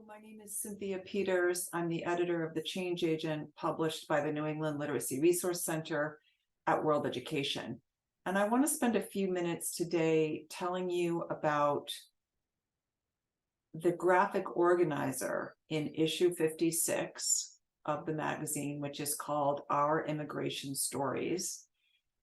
My name is Cynthia Peters. I'm the editor of The Change Agent, published by the New England Literacy Resource Center at World Education. And I want to spend a few minutes today telling you about the graphic organizer in issue 56 of the magazine, which is called Our Immigration Stories,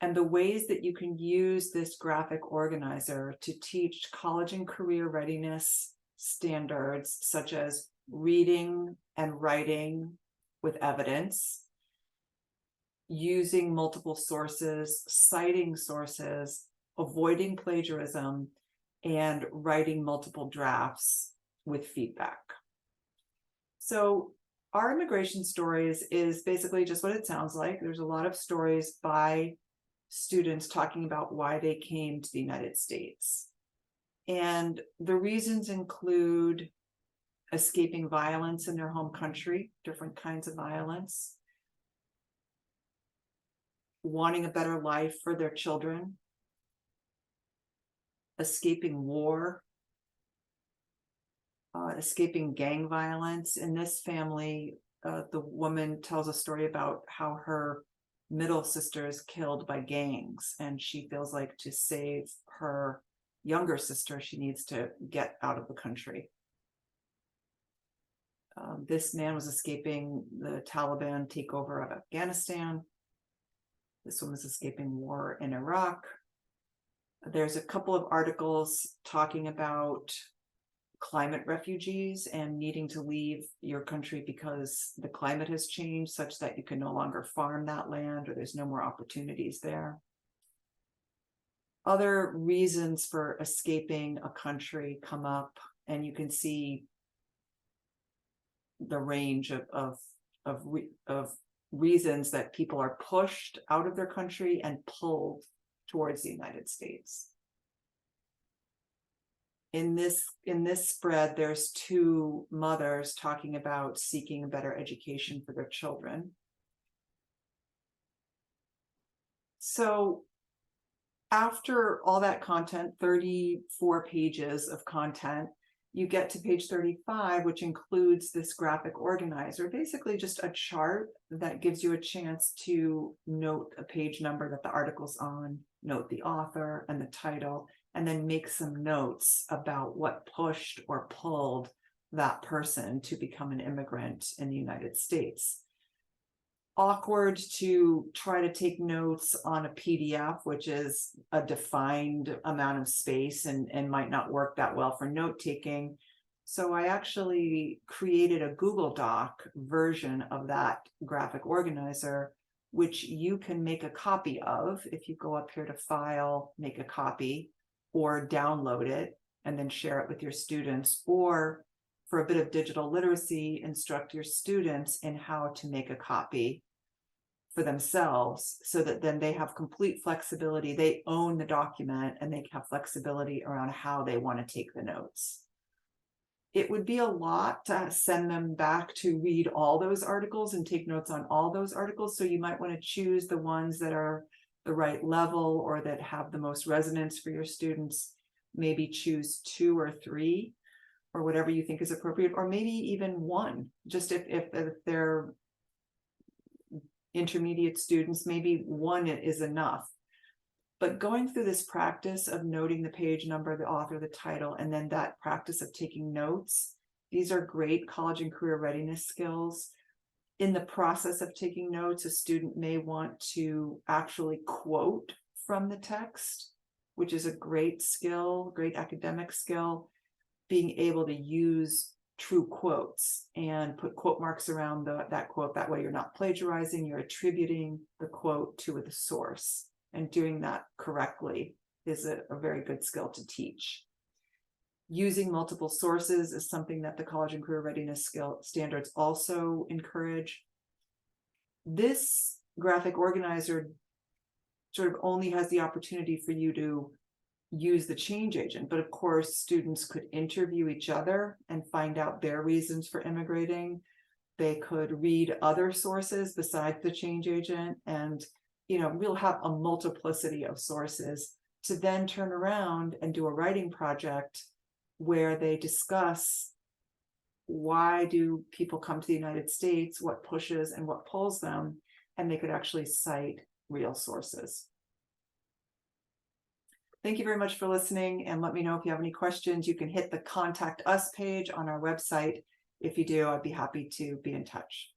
and the ways that you can use this graphic organizer to teach college and career readiness standards such as reading and writing with evidence, using multiple sources, citing sources, avoiding plagiarism, and writing multiple drafts with feedback. So Our Immigration Stories is basically just what it sounds like. There's a lot of stories by students talking about why they came to the United States. And the reasons include escaping violence in their home country, different kinds of violence, wanting a better life for their children, escaping war, escaping gang violence. In this family, the woman tells a story about how her middle sister is killed by gangs, and she feels like to save her younger sister, she needs to get out of the country. This man was escaping the Taliban takeover of Afghanistan. This one was escaping war in Iraq. There's a couple of articles talking about climate refugees and needing to leave your country because the climate has changed such that you can no longer farm that land or there's no more opportunities there. Other reasons for escaping a country come up, and you can see the range of reasons that people are pushed out of their country and pulled towards the United States. In this spread, there's two mothers talking about seeking a better education for their children. So after all that content, 34 pages of content, you get to page 35, which includes this graphic organizer, basically just a chart that gives you a chance to note a page number that the article's on, note the author and the title, and then make some notes about what pushed or pulled that person to become an immigrant in the United States. Awkward to try to take notes on a PDF, which is a defined amount of space and might not work that well for note taking. So I actually created a Google Doc version of that graphic organizer, which you can make a copy of if you go up here to File, Make a Copy, or download it and then share it with your students, or for a bit of digital literacy, instruct your students in how to make a copy for themselves so that then they have complete flexibility. They own the document and they have flexibility around how they want to take the notes. It would be a lot to send them back to read all those articles and take notes on all those articles. So you might want to choose the ones that are the right level or that have the most resonance for your students. Maybe choose 2 or 3 or whatever you think is appropriate, or maybe even 1, just if they're intermediate students, maybe 1 is enough. But going through this practice of noting the page number, the author, the title, and then that practice of taking notes, these are great college and career readiness skills. In the process of taking notes, a student may want to actually quote from the text, which is a great skill, great academic skill, being able to use true quotes and put quote marks around that quote. That way you're not plagiarizing, you're attributing the quote to the source. And doing that correctly is a very good skill to teach. Using multiple sources is something that the college and career readiness skill standards also encourage. This graphic organizer sort of only has the opportunity for you to use the change agent, but of course students could interview each other and find out their reasons for immigrating. They could read other sources besides the change agent, and we'll have a multiplicity of sources to then turn around and do a writing project where they discuss why do people come to the United States, what pushes and what pulls them, and they could actually cite real sources. Thank you very much for listening, and let me know if you have any questions. You can hit the Contact Us page on our website. If you do, I'd be happy to be in touch.